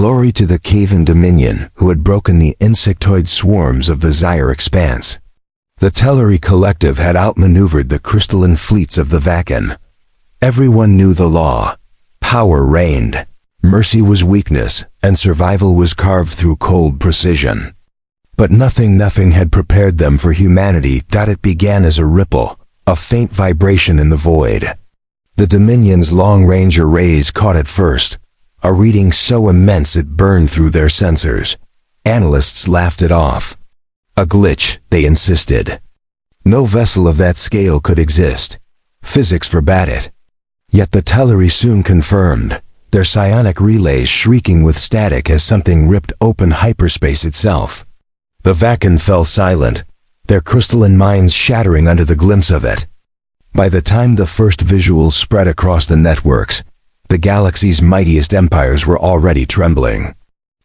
Glory to the Cavan Dominion, who had broken the insectoid swarms of the Zyre expanse. The Teleri Collective had outmaneuvered the crystalline fleets of the Vacan. Everyone knew the law. Power reigned. Mercy was weakness, and survival was carved through cold precision. But nothing had prepared them for humanity. It began as a ripple, a faint vibration in the void. The Dominion's long-range arrays caught it first, a reading so immense it burned through their sensors. Analysts laughed it off. A glitch, they insisted. No vessel of that scale could exist. Physics forbade it. Yet the Teleri soon confirmed, their psionic relays shrieking with static as something ripped open hyperspace itself. The Vacan fell silent, their crystalline minds shattering under the glimpse of it. By the time the first visuals spread across the networks, the galaxy's mightiest empires were already trembling.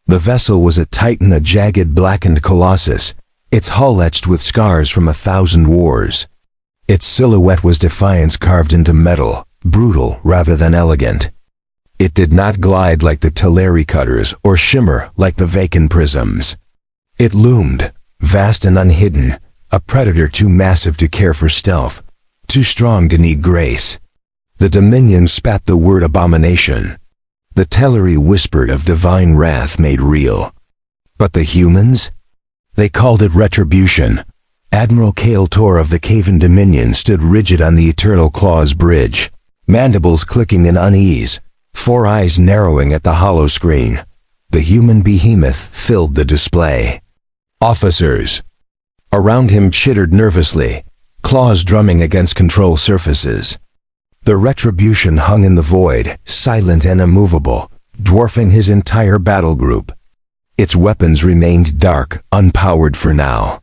The vessel was a titan, a jagged blackened colossus, its hull etched with scars from 1,000 wars. Its silhouette was defiance carved into metal, brutal rather than elegant. It did not glide like the Teleri cutters or shimmer like the Vacan prisms. It loomed, vast and unhidden, a predator too massive to care for stealth, too strong to need grace. The Dominion spat the word abomination. The Teleri whispered of divine wrath made real. But the humans? They called it retribution. Admiral Kael Tor of the Cavan Dominion stood rigid on the Eternal Claw's bridge, mandibles clicking in unease, 4 eyes narrowing at the hollow screen. The human behemoth filled the display. Officers around him chittered nervously, claws drumming against control surfaces. The retribution hung in the void, silent and immovable, dwarfing his entire battle group. Its weapons remained dark, unpowered for now.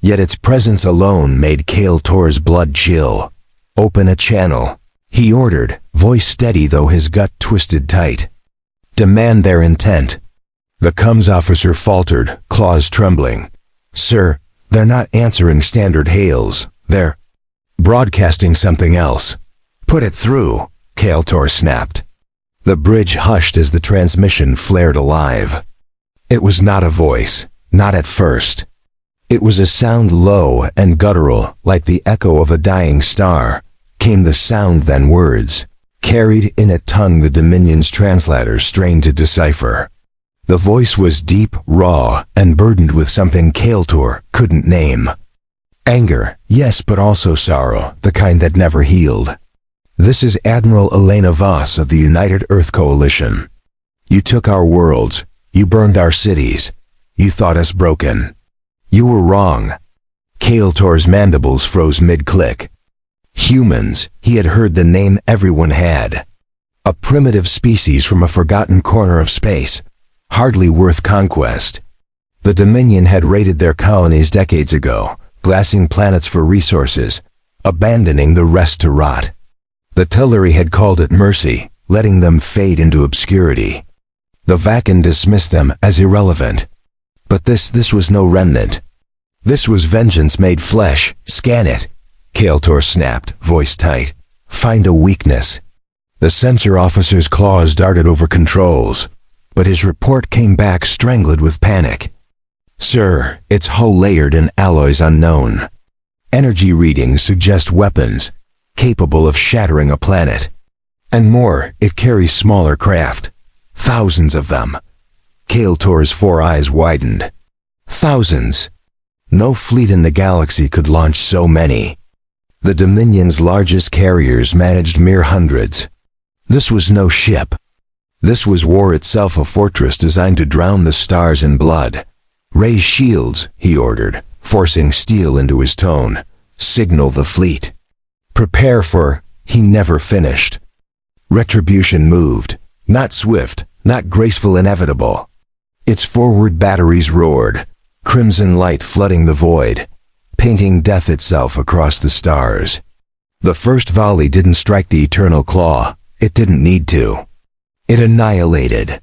Yet its presence alone made Kael Tor's blood chill. "Open a channel," he ordered, voice steady though his gut twisted tight. "Demand their intent." The comms officer faltered, claws trembling. "Sir, they're not answering standard hails. They're broadcasting something else." "Put it through," Kael Tor snapped. The bridge hushed as the transmission flared alive. It was not a voice, not at first. It was a sound low and guttural, like the echo of a dying star. Came the sound, then words, carried in a tongue the Dominion's translators strained to decipher. The voice was deep, raw, and burdened with something Kael Tor couldn't name. Anger, yes, but also sorrow, the kind that never healed. "This is Admiral Elena Voss of the United Earth Coalition. You took our worlds. You burned our cities. You thought us broken. You were wrong." Kael Tor's mandibles froze mid-click. Humans, he had heard the name everyone had. A primitive species from a forgotten corner of space, hardly worth conquest. The Dominion had raided their colonies decades ago, glassing planets for resources, abandoning the rest to rot. The Teleri had called it mercy, letting them fade into obscurity. The Vacan dismissed them as irrelevant. But this was no remnant. This was vengeance made flesh. "Scan it," Kael Tor snapped, voice tight. "Find a weakness." The sensor officer's claws darted over controls, but his report came back strangled with panic. "Sir, it's hull layered in alloys unknown. Energy readings suggest weapons, capable of shattering a planet. And more, it carries smaller craft. Thousands of them." Kael Tor's 4 eyes widened. Thousands. No fleet in the galaxy could launch so many. The Dominion's largest carriers managed mere hundreds. This was no ship. This was war itself, a fortress designed to drown the stars in blood. "Raise shields," he ordered, forcing steel into his tone. "Signal the fleet. Prepare for..." He never finished. Retribution moved. Not swift, not graceful, inevitable. Its forward batteries roared, crimson light flooding the void, painting death itself across the stars. The first volley didn't strike the Eternal Claw. It didn't need to. It annihilated.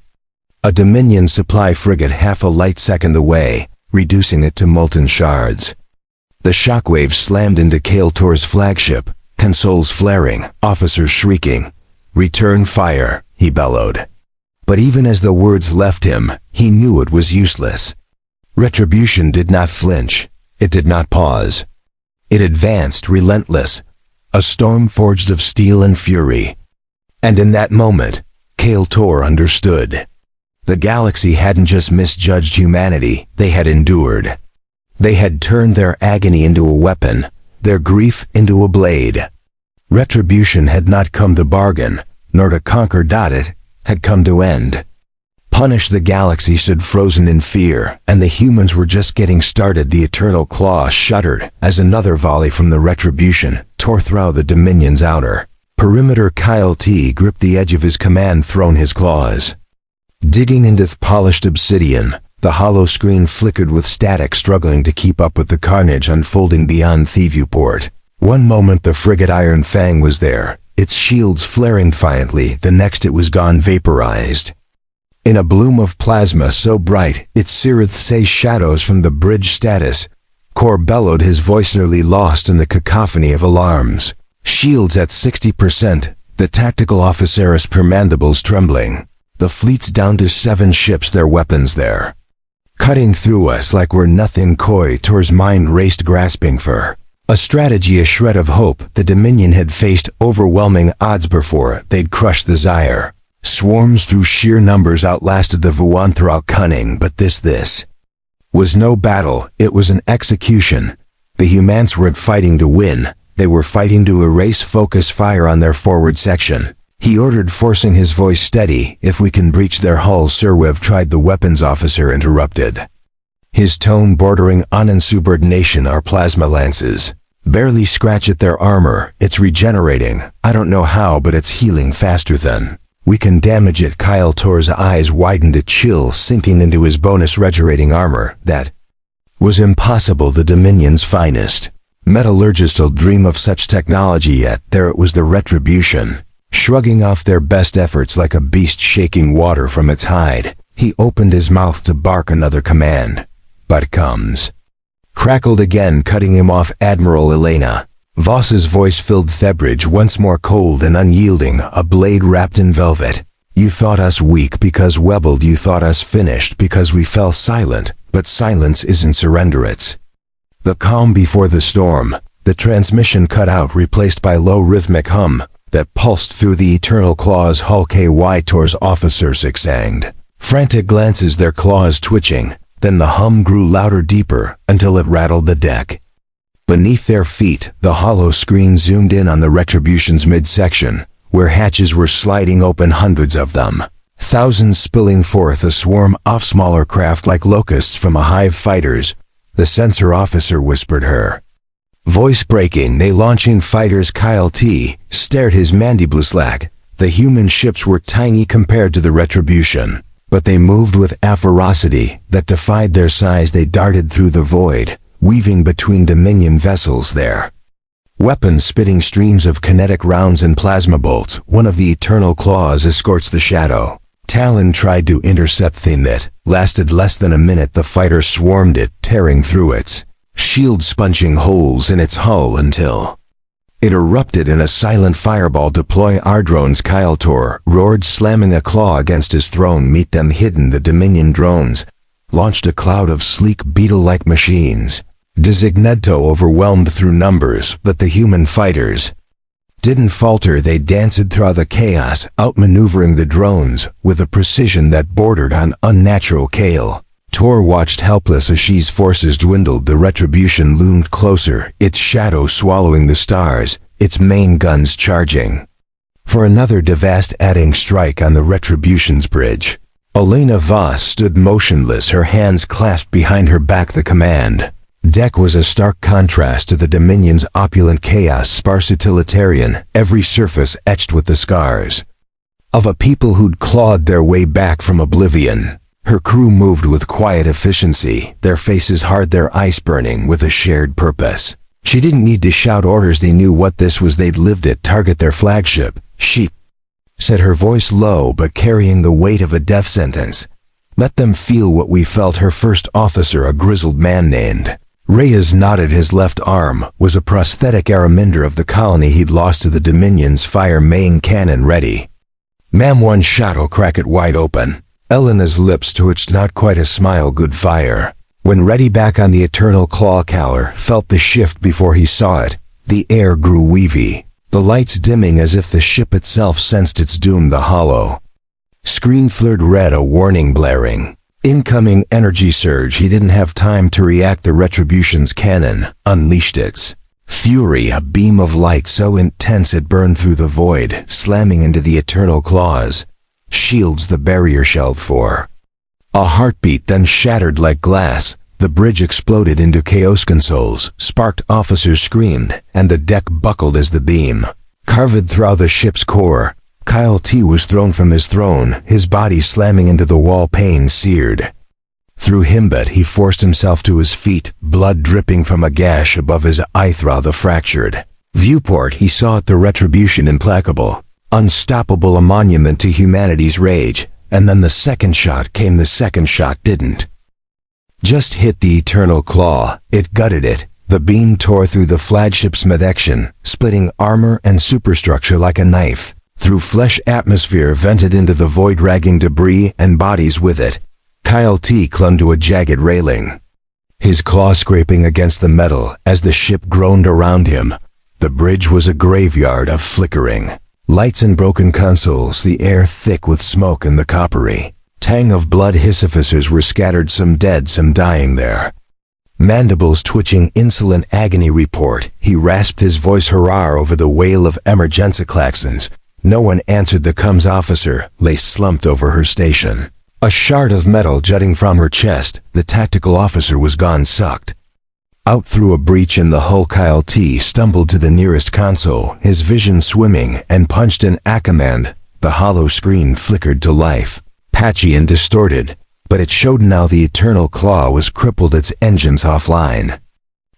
A Dominion supply frigate half a light second away, reducing it to molten shards. The shockwaves slammed into Kael Tor's flagship, consoles flaring, officers shrieking. "Return fire," he bellowed. But even as the words left him, he knew it was useless. Retribution did not flinch. It did not pause. It advanced, relentless, a storm forged of steel and fury. And in that moment, Kale Tor understood. The galaxy hadn't just misjudged humanity, they had endured. They had turned their agony into a weapon, their grief into a blade. Retribution had not come to bargain, nor to conquer. It had come to end. Punish. The galaxy stood frozen in fear, and the humans were just getting started. The eternal claw shuddered as another volley from the Retribution tore through the Dominion's outer perimeter. Kyle T gripped the edge of his command throne, his claws digging into polished obsidian. The hollow screen flickered with static, struggling to keep up with the carnage unfolding beyond the viewport. One moment the frigate Iron Fang was there, its shields flaring defiantly. The next it was gone, vaporized. In a bloom of plasma so bright, it seared say shadows from the bridge status. Kor bellowed, his voice nearly lost in the cacophony of alarms. Shields at 60%, the tactical officers per mandibles trembling. The fleet's down to 7 ships, their weapons there, cutting through us like we're nothing. Tor's mind raced, grasping for a strategy, a shred of hope. The Dominion had faced overwhelming odds before. They'd crushed the Zaire. Swarms through sheer numbers outlasted the Vuan throughout cunning, but this was no battle, it was an execution. The humans weren't fighting to win, they were fighting to erase focus fire on their forward section. He ordered, forcing his voice steady, "If we can breach their hull, sir." We've tried. The weapons officer interrupted, his tone bordering on insubordination. "Our plasma lances barely scratch at their armor. It's regenerating. I don't know how, but it's healing faster than we can damage it." Kyle Tor's eyes widened, a chill sinking into his bonus regenerating armor. That was impossible. The Dominion's finest metallurgists will dream of such technology, yet there it was, the Retribution, shrugging off their best efforts like a beast shaking water from its hide. He opened his mouth to bark another command, but comes crackled again, cutting him off. "Admiral Elena." Voss's voice filled Thebridge, once more cold and unyielding, a blade wrapped in velvet. "You thought us weak because webbled. You thought us finished because we fell silent, but silence isn't surrender, it's the calm before the storm." The transmission cut out, replaced by low rhythmic hum that pulsed through the eternal claw's hull. Tor's officer zigzagged frantic glances, their claws twitching. Then the hum grew louder, deeper, until it rattled the deck. Beneath their feet, the hollow screen zoomed in on the Retribution's midsection, where hatches were sliding open, hundreds of them, thousands spilling forth, a swarm of smaller craft like locusts from a hive. "Fighters," the sensor officer whispered, her voice breaking. "They launching fighters." Kyle T stared, his mandibles slack. The human ships were tiny compared to the Retribution, but they moved with a ferocity that defied their size. They darted through the void, weaving between Dominion vessels, their weapons spitting streams of kinetic rounds and plasma bolts. One of the eternal claws escorts the Shadow Talon tried to intercept thing that lasted less than a minute. The fighter swarmed it, tearing through its shields, punching holes in its hull until it erupted in a silent fireball. "Deploy our drones." Kyle Tor roared, slamming a claw against his throne. "Meet them hidden." The Dominion drones launched a cloud of sleek beetle-like machines, Designetto overwhelmed through numbers, but the human fighters didn't falter. They danced through the chaos, outmaneuvering the drones with a precision that bordered on unnatural. Kale Tor watched helpless as Shi's forces dwindled. The Retribution loomed closer, its shadow swallowing the stars, its main guns charging for another devastating strike on the Retribution's bridge. Elena Voss stood motionless, her hands clasped behind her back. The command deck was a stark contrast to the Dominion's opulent chaos, sparse, utilitarian, every surface etched with the scars of a people who'd clawed their way back from oblivion. Her crew moved with quiet efficiency, their faces hard, their eyes burning with a shared purpose. She didn't need to shout orders, they knew what this was. They'd lived it. "Target their flagship," she said, her voice low but carrying the weight of a death sentence. "Let them feel what we felt." Her first officer, a grizzled man named Reyes, nodded. His left arm was a prosthetic araminder of the colony he'd lost to the Dominion's fire main cannon, ready Ma'am, one shot'll crack it wide open. Elena's lips twitched, not quite a smile, good fire. When ready back on the eternal claw, Caller felt the shift before he saw it. The air grew weavy, the lights dimming as if the ship itself sensed its doom. The hollow screen flared red, a warning blaring. Incoming energy surge. He didn't have time to react. The Retribution's cannon unleashed its fury, a beam of light so intense it burned through the void, slamming into the eternal claws. Shields the barrier shelled for a heartbeat, then shattered like glass. The bridge exploded into chaos. Consoles sparked, officers screamed, and the deck buckled as the beam carved through the ship's core. Kyle T was thrown from his throne, his body slamming into the wall, pain seared through him, but he forced himself to his feet, blood dripping from a gash above his eye. Through the fractured viewport he saw it, the Retribution, implacable, unstoppable, a monument to humanity's rage. And then the second shot came. The second shot didn't just hit the eternal claw, it gutted it. The beam tore through the flagship's midsection, splitting armor and superstructure like a knife. Through flesh, atmosphere vented into the void, dragging debris and bodies with it. Kyle T clung to a jagged railing, his claw scraping against the metal as the ship groaned around him. The bridge was a graveyard of flickering lights and broken consoles, the air thick with smoke and the coppery tang of blood. His officers were scattered, some dead, some dying, their mandibles twitching, insolent agony. Report. He rasped his voice, hurrah, over the wail of emergency klaxons. No one answered. The comms officer lay slumped over her station, a shard of metal jutting from her chest. The tactical officer was gone, sucked out through a breach in the hull. Kyle T stumbled to the nearest console, his vision swimming, and punched an A command. The hollow screen flickered to life, patchy and distorted, but it showed now. The eternal claw was crippled, its engines offline,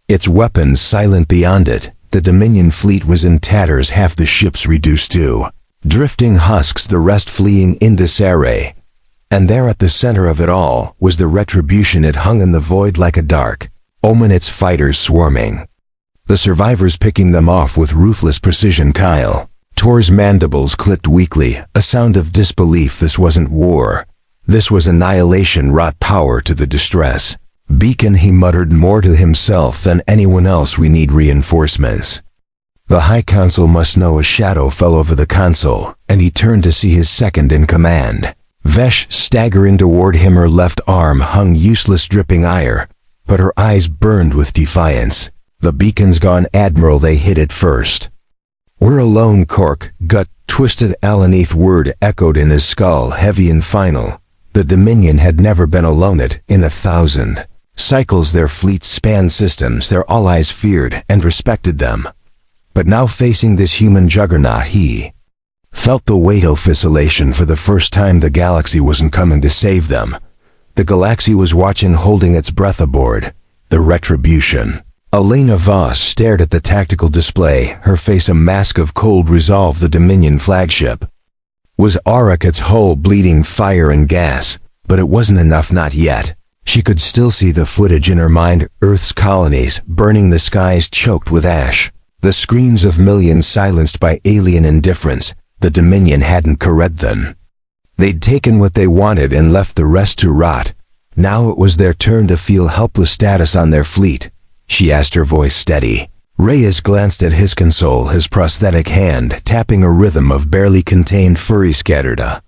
its weapons silent beyond it. The Dominion fleet was in tatters, half the ships reduced to drifting husks, the rest fleeing in disarray. And there at the center of it all was the Retribution. It hung in the void like a dark omen, its fighters swarming, the survivors picking them off with ruthless precision. Kyle Tor's mandibles clicked weakly, a sound of disbelief. This wasn't war. This was annihilation, wrought power to the distress beacon. He muttered more to himself than anyone else, we need reinforcements. The High Council must know. A shadow fell over the console, and he turned to see his second in command, Vesh, staggering toward him. Her left arm hung useless, dripping ire, but her eyes burned with defiance. The beacon's gone, Admiral, they hit it first. We're alone, Cork. Gut twisted. Alaneath word echoed in his skull, heavy and final. The Dominion had never been alone. It in 1,000 cycles their fleets spanned systems, their allies feared and respected them. But now, facing this human juggernaut, he felt the weight of isolation. For the first time, the galaxy wasn't coming to save them. The galaxy was watching, holding its breath aboard the Retribution. Elena Voss stared at the tactical display, her face a mask of cold resolve. The Dominion flagship was Auric, its hull bleeding fire and gas, but it wasn't enough, not yet. She could still see the footage in her mind, Earth's colonies burning, the skies choked with ash, the screams of millions silenced by alien indifference. The Dominion hadn't corrected them. They'd taken what they wanted and left the rest to rot. Now it was their turn to feel helpless. Status on their fleet, she asked, her voice steady. Reyes glanced at his console, his prosthetic hand tapping a rhythm of barely contained fury. Scattered. A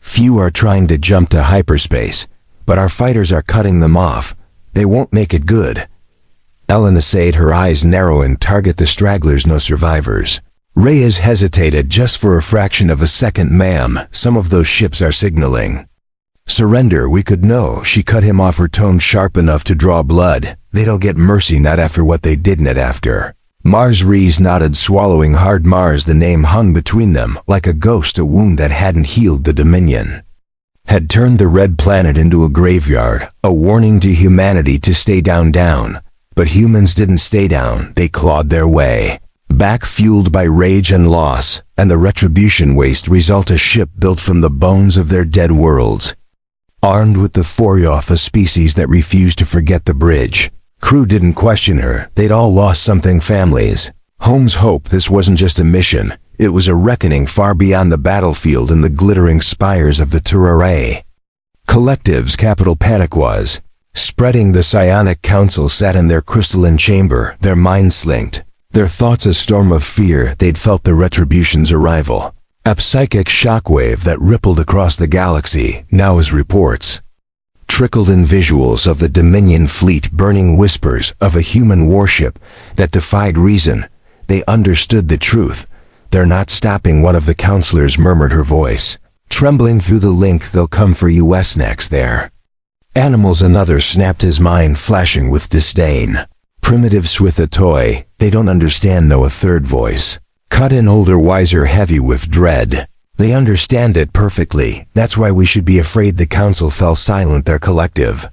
few are trying to jump to hyperspace, but our fighters are cutting them off. They won't make it good. Elena said, her eyes narrowing. Target the stragglers, no survivors. Reyes hesitated just for a fraction of a second. Ma'am, some of those ships are signaling surrender. We could know. She cut him off, her tone sharp enough to draw blood. They don't get mercy, not after what they did, not after. Mars. Rees nodded, swallowing hard. Mars, the name hung between them like a ghost, a wound that hadn't healed. The Dominion had turned the red planet into a graveyard, a warning to humanity to stay down. But humans didn't stay down, they clawed their way back, fueled by rage and loss, and the Retribution waste result, a ship built from the bones of their dead worlds. Armed with the Foryoth, a species that refused to forget. The bridge crew didn't question her, they'd all lost something, families, homes, hope. This wasn't just a mission, It was a reckoning far beyond the battlefield and the glittering spires of the Terrae. Collective's capital panic was spreading. The psionic council sat in their crystalline chamber, their minds slinked, their thoughts a storm of fear. They'd felt the Retribution's arrival, a psychic shockwave that rippled across the galaxy. Now as reports trickled in, visuals of the Dominion fleet burning, whispers of a human warship that defied reason, they understood the truth. "They're not stopping," one of the counselors murmured, her voice trembling through the link. "They'll come for US next." "They're animals," another snapped, his mind flashing with disdain. "Primitives with a toy. They don't understand." No, a third voice cut in, older, wiser, heavy with dread. "They understand it perfectly. That's why we should be afraid." The council fell silent, their collective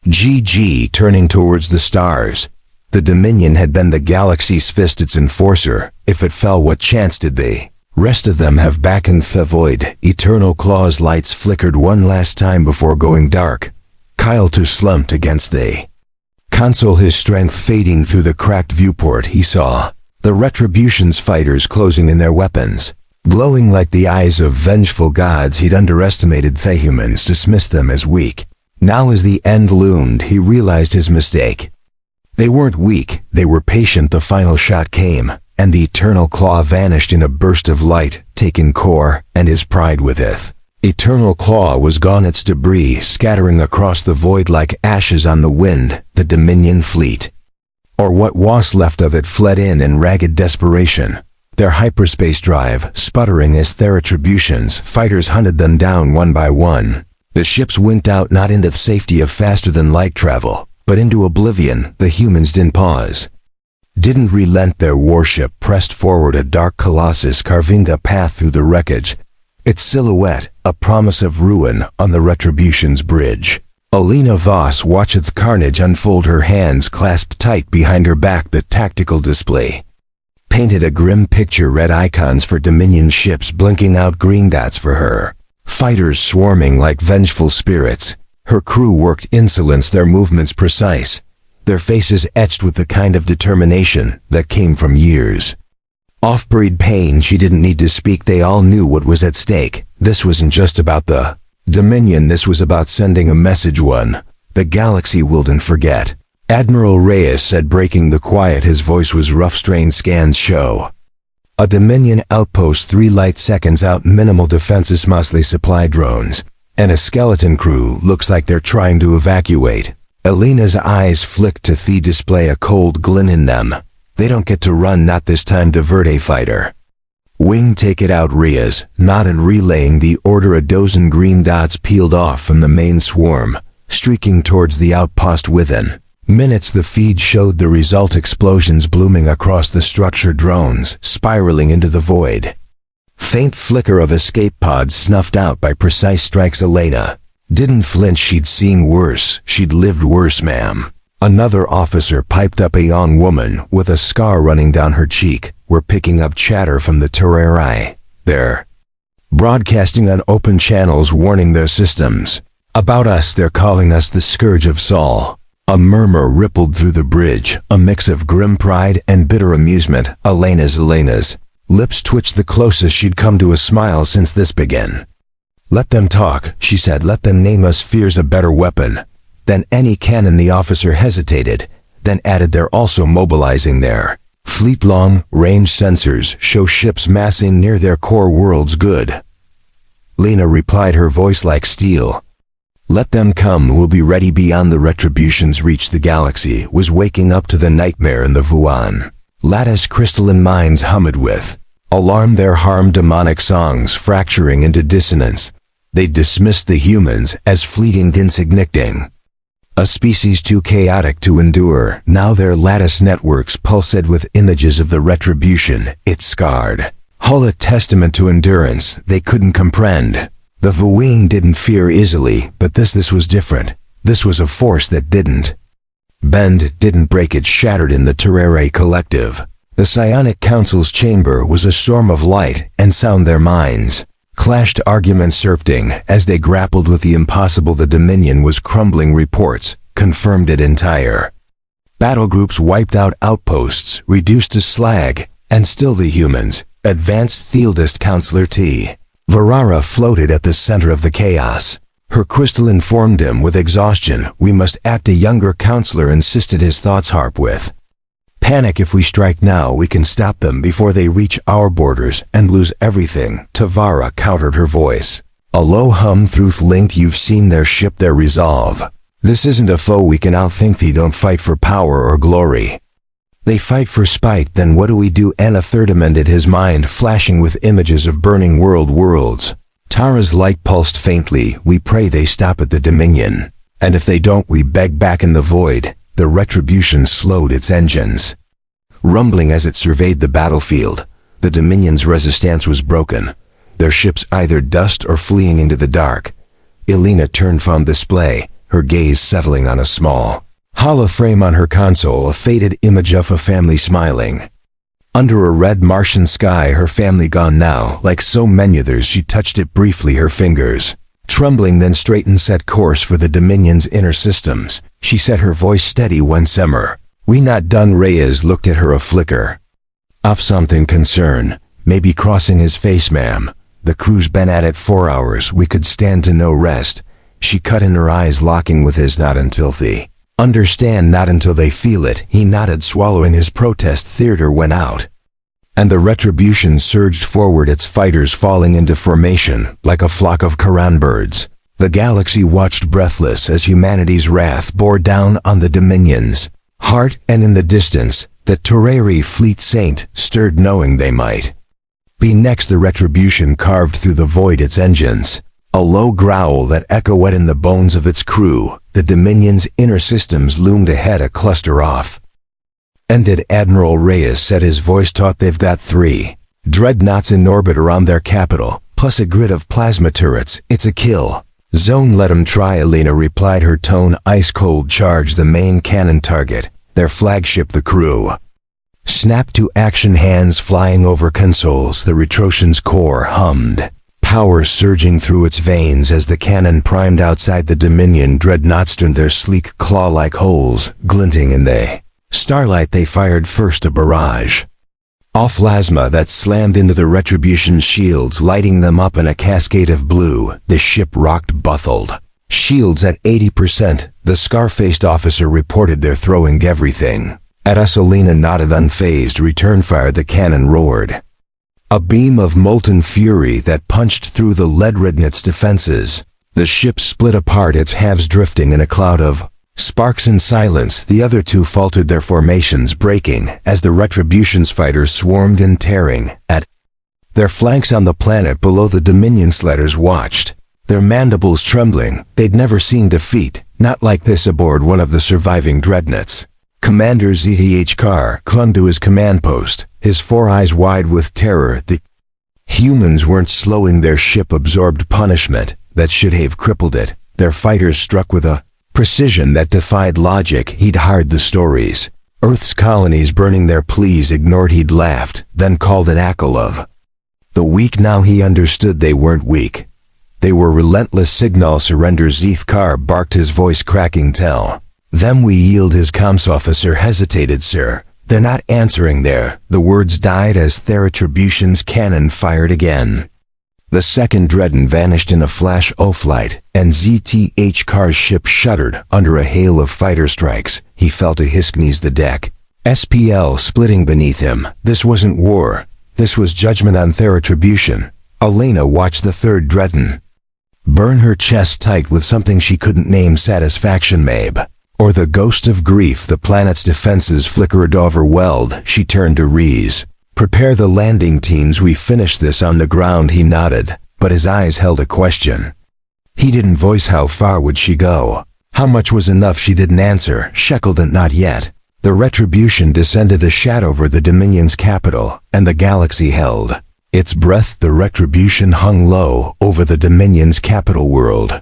GG turning towards the stars. The Dominion had been the galaxy's fist, its enforcer. If it fell, what chance did the rest of them have? Back in the void, eternal claws lights flickered one last time before going dark. Kyle too slumped against the console, his strength fading through the cracked viewport. He saw the Retribution's fighters closing in, their weapons glowing like the eyes of vengeful gods. He'd underestimated the humans, dismissed them as weak. Now as the end loomed, he realized his mistake. They weren't weak, they were patient. The final shot came, and the eternal claw vanished in a burst of light, taking Core and his pride with it. Eternal claw was gone, its debris scattering across the void like ashes on the wind. The Dominion fleet, or what was left of it, fled in ragged desperation, their hyperspace drive sputtering as their Retribution's fighters hunted them down one by one. The ships winked out, not into the safety of faster-than-light travel, but into oblivion. The humans didn't pause, didn't relent. Their warship pressed forward, a dark colossus carving a path through the wreckage, its silhouette a promise of ruin on the Retribution's bridge. Alina Voss watched the carnage unfold, her hands clasped tight behind her back. The tactical display painted a grim picture, red icons for Dominion ships blinking out, green dots for her fighters swarming like vengeful spirits. Her crew worked insolence, their movements precise, their faces etched with the kind of determination that came from years off-breed pain. She didn't need to speak, they all knew what was at stake. This wasn't just about the Dominion, this was about sending a message one the galaxy wouldn't forget. Admiral Reyes said, breaking the quiet. His voice was rough. Strained scans show a Dominion outpost 3 light seconds out, minimal defenses, mostly supply drones, and a skeleton crew. Looks like they're trying to evacuate. Alina's eyes flicked to the display, a cold glint in them. They don't get to run, not this time. Divert a fighter wing, take it out. Reyes nodded, relaying the order. A dozen green dots peeled off from the main swarm, streaking towards the outpost. Within minutes the feed showed the result, explosions blooming across the structure, drones spiraling into the void. Faint flicker of escape pods snuffed out by precise strikes. Elena didn't flinch. She'd seen worse. She'd lived worse, ma'am. Another officer piped up, a young woman with a scar running down her cheek. We're picking up chatter from the Terrae. They're broadcasting on open channels, warning their systems about us. They're calling us the Scourge of Sol. A murmur rippled through the bridge, a mix of grim pride and bitter amusement. Elena's lips twitched, the closest she'd come to a smile since this began. "Let them talk," she said. "Let them name us. Fear's a better weapon than any cannon." The officer hesitated, then added, "They're also mobilizing their fleet. Long-range sensors show ships massing near their core worlds." "Good," Lena replied, her voice like steel. "Let them come. We'll be ready." Beyond the Retribution's reach, the galaxy was waking up to the nightmare in the Vuan. Lattice crystalline minds hummed with alarm, their harm demonic songs fracturing into dissonance. They dismissed the humans as fleeting, insignificant, a species too chaotic to endure. Now their lattice networks pulsated with images of the Retribution, its scarred hull, a testament to endurance they couldn't comprehend. The Vuing didn't fear easily, but this was different. This was a force that didn't bend, didn't break. It shattered in the Terrae collective. The Psionic Council's chamber was a storm of light and sound. Their minds clashed, arguments surging as they grappled with the impossible. The Dominion was crumbling. Reports confirmed it. Entire battle groups wiped out, outposts reduced to slag, and still the humans, Advanced Fieldist Counselor T. Varara floated at the center of the chaos. Her crystal informed him with exhaustion we must act. A younger counselor insisted his thoughts harp with. Panic. If we strike now, we can stop them before they reach our borders and lose everything. Tavara countered her voice. A low hum through linked. You've seen their ship, their resolve. This isn't a foe we can outthink. They don't fight for power or glory. They fight for spite. Then what do we do? And a third amended, his mind flashing with images of burning worlds. Tara's light pulsed faintly. We pray they stop at the Dominion. And if they don't, we beg back in the void. The Retribution slowed its engines, rumbling as it surveyed the battlefield. The Dominion's resistance was broken, their ships either dust or fleeing into the dark. Elena turned from display, her gaze settling on a small holoframe on her console, a faded image of a family smiling. Under a red Martian sky, her family gone now. Like so many others, she touched it briefly, her fingers trembling, then straightened, set course for the Dominion's inner systems. She set her voice steady. When Semmer, we not done? Reyes looked at her a flicker of something concern. Maybe crossing his face, ma'am. The crew's been at it 4 hours. We could stand to no rest. She cut in, her eyes locking with his. Not until they understand, not until they feel it. He nodded, swallowing his protest. Theater went out, and the Retribution surged forward, its fighters falling into formation like a flock of Quran birds. The galaxy watched breathless as humanity's wrath bore down on the Dominion's heart, and in the distance, the Toreri fleet saint stirred, knowing they might be next. The Retribution carved through the void, its engines a low growl that echoed in the bones of its crew. The Dominion's inner systems loomed ahead, a cluster off. Ended. Admiral Reyes said, his voice taut. They've got 3 dreadnoughts in orbit around their capital, plus a grid of plasma turrets. It's a kill zone. Let 'em try, Elena replied, her tone ice cold. Charge the main cannon target, their flagship. The crew snapped to action, hands flying over consoles. The Retrosian's core hummed, power surging through its veins as the cannon primed. Outside, the Dominion dreadnoughts turned, their sleek claw-like holes glinting in the starlight. They fired first, a barrage of plasma that slammed into the Retribution shields, lighting them up in a cascade of blue. The ship rocked, buckled shields at 80%. The scar-faced officer reported, they're throwing everything at us. Elena nodded, unfazed. Return fire. The cannon roared, a beam of molten fury that punched through the lead-ridden its defenses. The ship split apart, its halves drifting in a cloud of sparks and silence. The other 2 faltered, their formations breaking as the Retribution's fighters swarmed in, tearing at their flanks. On the planet below, the Dominion sledders watched, their mandibles trembling. They'd never seen defeat, not like this, aboard one of the surviving dreadnoughts. Commander ZTH Carr clung to his command post, his 4 eyes wide with terror. The humans weren't slowing. Their ship absorbed punishment that should have crippled it. Their fighters struck with a precision that defied logic. He'd heard the stories. Earth's colonies burning, their pleas ignored. He'd laughed, then called an ackle of the weak. Now he understood, they weren't weak. They were relentless. Signal surrender. Zeeth Carr barked, his voice cracking. Tell them we yield. His comms officer hesitated. Sir, they're not answering there. The words died as the Retribution's cannon fired again. The second dreadnought vanished in a flash of light, and ZTH Carr's ship shuddered under a hail of fighter strikes. He fell to his knees, the deck SPL splitting beneath him. This wasn't war. This was judgment on the Retribution. Elena watched the third dreadnought burn, her chest tight with something she couldn't name. Satisfaction, maybe, or the ghost of grief. The planet's defenses flickered, overwhelmed. She turned to Rees. Prepare the landing teams. We finished this on the ground. He nodded, but his eyes held a question. He didn't voice how far would she go. How much was enough? She didn't answer. Shackled and not yet. The Retribution descended a shadow over the Dominion's capital, and the galaxy held its breath. The Retribution hung low over the Dominion's capital world,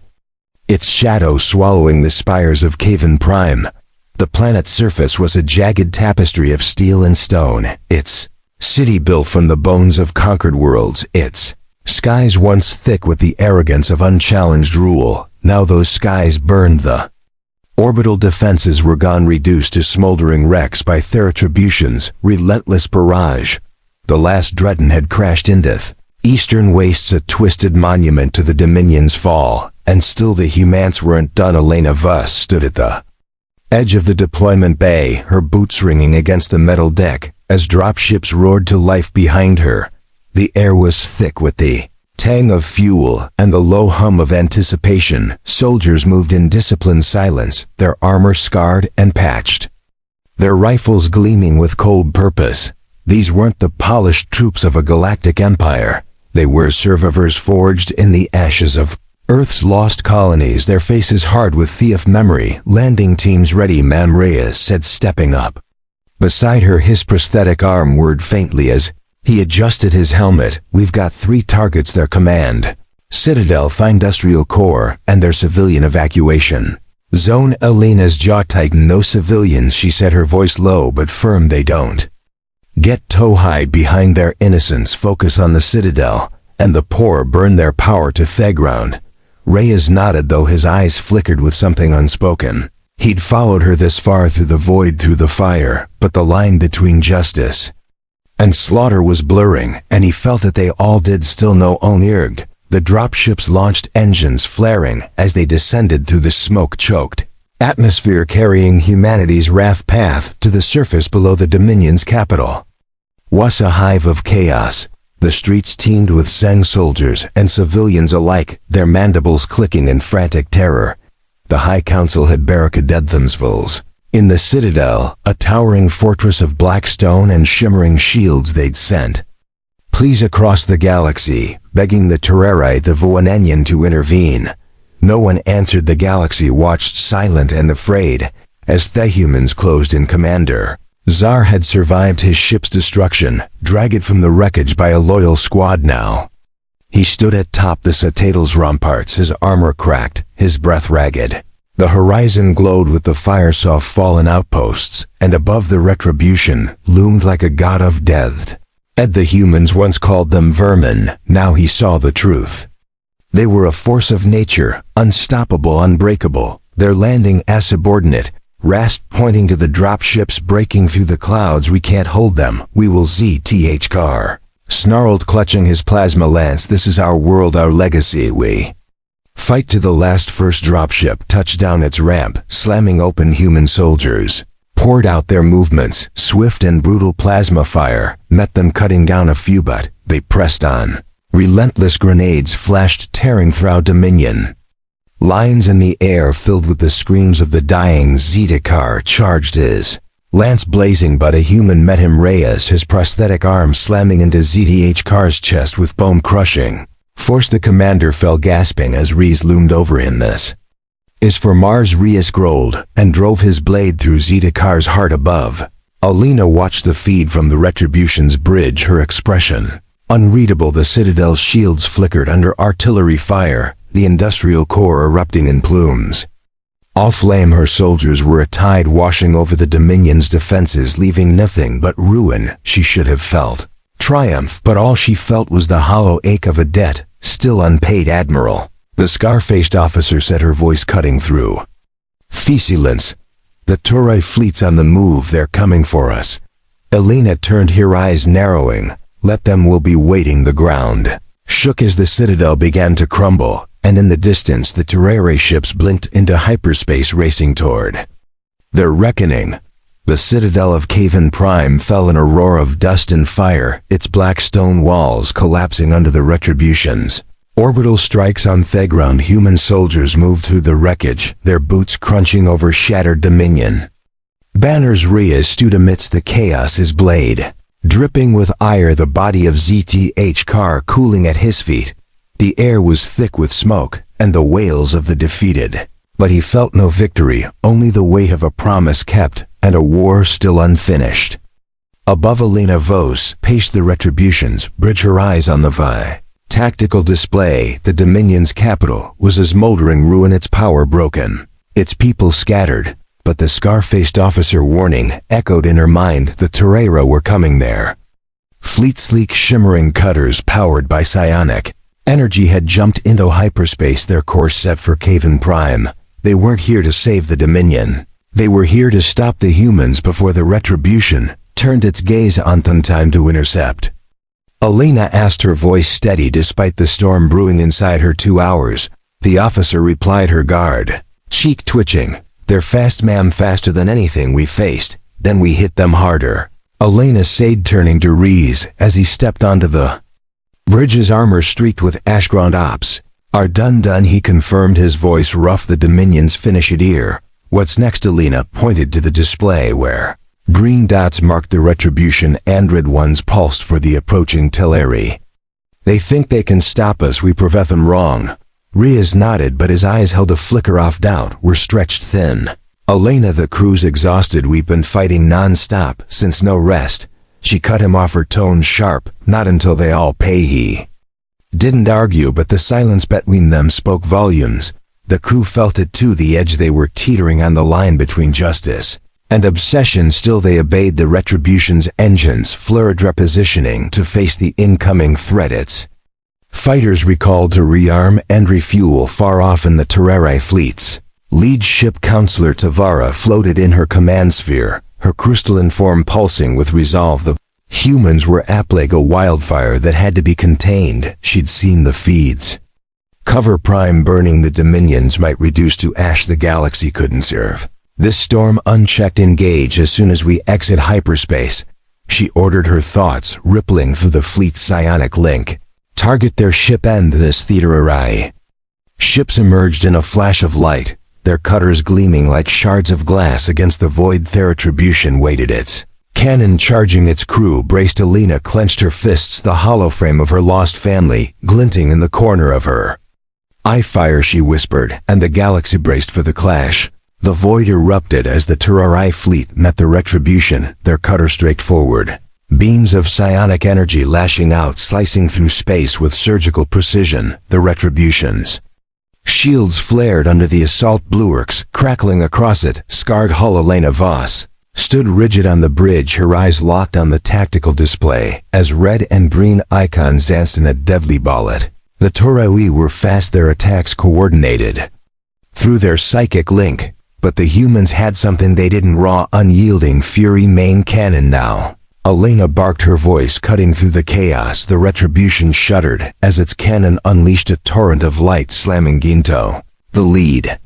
its shadow swallowing the spires of Caven Prime. The planet's surface was a jagged tapestry of steel and stone, its city built from the bones of conquered worlds, its skies once thick with the arrogance of unchallenged rule. Now those skies burned. The orbital defenses were gone, reduced to smoldering wrecks by the Retribution's relentless barrage. The last Dreadnought had crashed into the eastern wastes, a twisted monument to the Dominion's fall, and still the humans weren't done. Elena Vuss stood at the edge of the deployment bay, her boots ringing against the metal deck, as dropships roared to life behind her. The air was thick with the tang of fuel and the low hum of anticipation. Soldiers moved in disciplined silence, their armor scarred and patched, their rifles gleaming with cold purpose. These weren't the polished troops of a galactic empire. They were survivors forged in the ashes of Earth's lost colonies, their faces hard with thief memory. Landing teams ready, Ma'am, Reyes said, stepping up. Beside her, his prosthetic arm whirred faintly as he adjusted his helmet. We've got 3 targets, their command Citadel, Industrial Core, and their civilian evacuation zone. Elena's jaw tightened. No civilians, she said, her voice low but firm. They don't get to hide behind their innocence. Focus on the Citadel, and the poor burn their power to the ground. Reyes nodded, though his eyes flickered with something unspoken. He'd followed her this far through the void, through the fire, but the line between justice and slaughter was blurring, and he felt that they all did still know. Onirg. The dropships launched, engines flaring as they descended through the smoke-choked atmosphere, carrying humanity's wrath path to the surface below the Dominion's capital. Was a hive of chaos. The streets teemed with Zeng soldiers and civilians alike, their mandibles clicking in frantic terror. The High Council had barricaded themselves in the Citadel, a towering fortress of black stone and shimmering shields they'd sent pleas across the galaxy, begging the Terrari, the Voanenian, to intervene. No one answered. The galaxy watched, silent and afraid, as the humans closed in. Commander Zar had survived his ship's destruction, dragged from the wreckage by a loyal squad now. He stood atop the Citadel's ramparts, his armor cracked, his breath ragged. The horizon glowed with the fires of fallen outposts, and above the retribution loomed like a god of death. The humans once called them vermin. Now he saw the truth. They were a force of nature, unstoppable, unbreakable. Their landing insubordinate, Rast pointing to the dropships breaking through the clouds. We can't hold them. We will ZTH Car snarled, clutching his plasma lance. This is our world, our legacy. We fight to the last. First dropship touched down its ramp, slamming open. Human soldiers poured out, their movements swift and brutal. Plasma fire met them, cutting down a few, but they pressed on. Relentless grenades flashed, tearing through Dominion lines in the air, filled with the screams of the dying. Zeta Car charged, his lance blazing, but a human met him. Reyes, his prosthetic arm slamming into ZTH Car's chest with bone-crushing force. The commander fell, gasping, as Reyes loomed over him. This is for Mars. Reyes growled and drove his blade through Zeta Car's heart above. Elena watched the feed from the Retribution's bridge, her expression unreadable. The Citadel's shields flickered under artillery fire, the industrial core erupting in plumes. All flame, her soldiers were a tide washing over the Dominion's defenses, leaving nothing but ruin. She should have felt triumph, but all she felt was the hollow ache of a debt still unpaid. Admiral, the scar-faced officer said, her voice cutting through. Silence. The Torai fleet's on the move. They're coming for us. Elena turned, her eyes narrowing. Let them. We'll be waiting. The ground shook as the Citadel began to crumble, and in the distance the Terrari ships blinked into hyperspace, racing toward their reckoning. The Citadel of Caven Prime fell in a roar of dust and fire, its black stone walls collapsing under the Retributions. Orbital strikes on the ground. Human soldiers moved through the wreckage, their boots crunching over shattered Dominion banners. Reyes stood amidst the chaos, his blade dripping with ire, the body of ZTH Car cooling at his feet. The air was thick with smoke and the wails of the defeated. But he felt no victory, only the weight of a promise kept and a war still unfinished. Above, Elena Vos paced the Retributions, bridge, her eyes on the tactical display. The Dominion's capital was a smoldering ruin, its power broken, its people scattered. But the scar-faced officer warning echoed in her mind. The Terrari were coming there. Fleet, sleek, shimmering cutters powered by psionic energy had jumped into hyperspace, their course set for Caven Prime. They weren't here to save the Dominion. They were here to stop the humans before the Retribution turned its gaze on them. Time to intercept. Elena asked, her voice steady despite the storm brewing inside her. 2 hours. The officer replied, her guard cheek twitching. They're fast, ma'am, faster than anything we faced. Then we hit them harder. Elena said, turning to Rees as he stepped onto the bridge's armor streaked with ash-ground ops. Are done, he confirmed, his voice rough. The Dominion's finish it here. What's next? Elena pointed to the display where green dots marked the retribution. Android ones pulsed for the approaching Teleri. They think they can stop us. We prove them wrong. Rees nodded, but his eyes held a flicker of doubt. We're stretched thin. Elena, the crew's exhausted. We've been fighting non-stop since no rest. She cut him off, her tone sharp. Not until they all pay. He didn't argue, but the silence between them spoke volumes. The crew felt it too, the edge. They were teetering on the line between justice and obsession. Still they obeyed. The Retribution's engines flurried, repositioning to face the incoming threat. Its fighters recalled to rearm and refuel. Far off in the Terrari fleet's lead ship, Counselor Tavara floated in her command sphere, her crystalline form pulsing with resolve. The humans were apt like a wildfire that had to be contained. She'd seen the feeds. Cover prime burning. The Dominions might reduce to ash. The galaxy couldn't serve this storm unchecked. Engage as soon as we exit hyperspace, she ordered, her thoughts rippling through the fleet's psionic link. Target their ship. End this. Theaterai. Ships emerged in a flash of light, their cutters gleaming like shards of glass against the void. The Retribution waited, its cannon charging. Its crew braced. Elena clenched her fists, the hollow frame of her lost family glinting in the corner of her eye. Fire, she whispered, and the galaxy braced for the clash. The void erupted as the Terrari fleet met the Retribution, their cutter straight forward. Beams of psionic energy lashing out, slicing through space with surgical precision. The Retribution's shields flared under the assault bulwarks, crackling across it. Scarred hull. Elena Voss stood rigid on the bridge, her eyes locked on the tactical display as red and green icons danced in a deadly ballet. The Terrari were fast, their attacks coordinated through their psychic link, but the humans had something they didn't. Raw, unyielding fury. Main cannon now. Elena barked, her voice cutting through the chaos. The Retribution shuddered as its cannon unleashed a torrent of light, slamming Ginto, the lead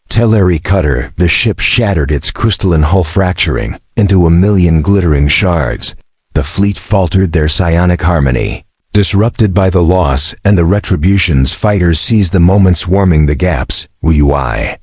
Teleri cutter. The ship shattered, its crystalline hull fracturing into a million glittering shards. The fleet faltered, their psionic harmony disrupted by the loss, and the Retribution's fighters seized the moment, swarming the gaps. Wui